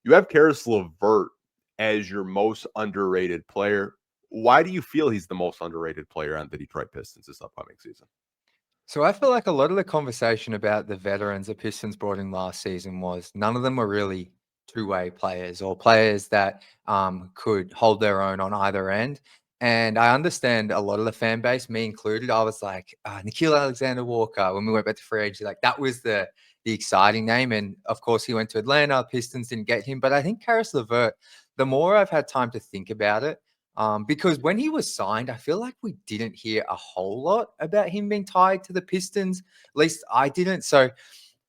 You have Caris LeVert as your most underrated player. Why do you feel he's the most underrated player on the Detroit Pistons this upcoming season? So I feel like a lot of the conversation about the veterans the Pistons brought in last season was none of them were really two-way players or players that could hold their own on either end. And I understand a lot of the fan base, me included. I was like, Nikhil Alexander Walker, when we went back to free agency, like that was the exciting name. And of course, he went to Atlanta. Pistons didn't get him. But I think Caris LeVert, the more I've had time to think about it, because when he was signed, I feel like we didn't hear a whole lot about him being tied to the Pistons. At least I didn't. So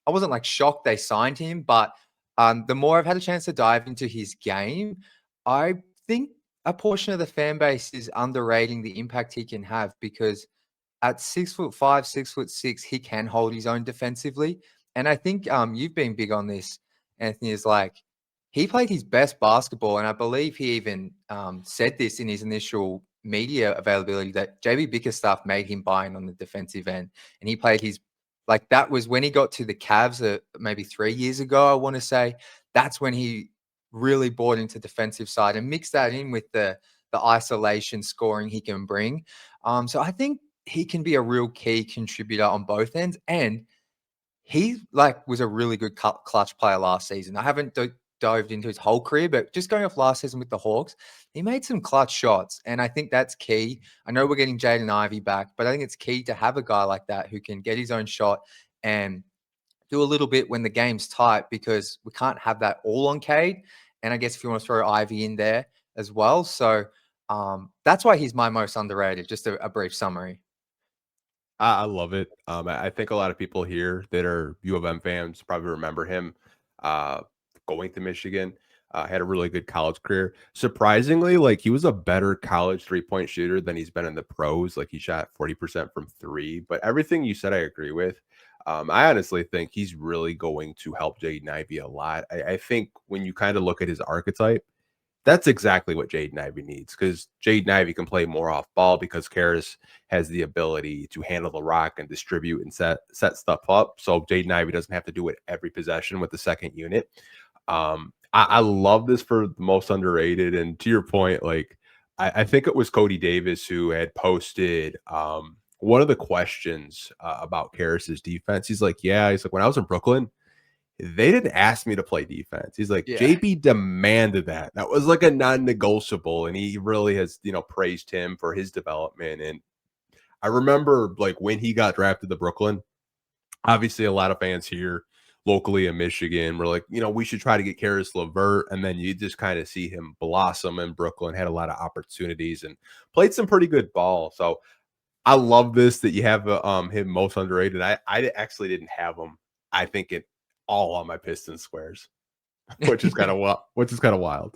I wasn't like shocked they signed him. But the more I've had a chance to dive into his game, I think a portion of the fan base is underrating the impact he can have because at 6'5", 6'6", he can hold his own defensively. And I think you've been big on this, Anthony, is like he played his best basketball. And I believe he even said this in his initial media availability that JB Bickerstaff made him buy in on the defensive end. And he played his, like that was when he got to the Cavs maybe 3 years ago, I want to say. That's when he really bought into defensive side and mixed that in with the isolation scoring he can bring. So I think he can be a real key contributor on both ends. And he was a really good clutch player last season. I haven't dived into his whole career, but just going off last season with the Hawks, he made some clutch shots. And I think that's key. I know we're getting Jaden Ivey back, but I think it's key to have a guy like that who can get his own shot and do a little bit when the game's tight because we can't have that all on Cade. And I guess if you want to throw Ivy in there as well. So that's why he's my most underrated. Just a brief summary. I love it. I think a lot of people here that are U of M fans probably remember him uh, going to Michigan. Had a really good college career. Surprisingly, like he was a better college 3-point shooter than he's been in the pros. Like he shot 40% from three. But everything you said, I agree with. I honestly think he's really going to help Jaden Ivey a lot. I think when you kind of look at his archetype, that's exactly what Jaden Ivey needs because Jaden Ivey can play more off ball because Caris has the ability to handle the rock and distribute and set stuff up. So Jaden Ivey doesn't have to do it every possession with the second unit. I love this for the most underrated. And to your point, like I think it was Cody Davis who had posted one of the questions about Caris's defense. He's like, when I was in Brooklyn, they didn't ask me to play defense. He's like, Yeah. JB demanded that. That was like a non-negotiable. And he really has, praised him for his development. And I remember like when he got drafted to Brooklyn, obviously a lot of fans here locally in Michigan were like, we should try to get Caris LeVert. And then you just kind of see him blossom in Brooklyn, had a lot of opportunities and played some pretty good ball. So I love this that you have him most underrated. I actually didn't have him. I think it all on my Pistons squares, which is kind of wild.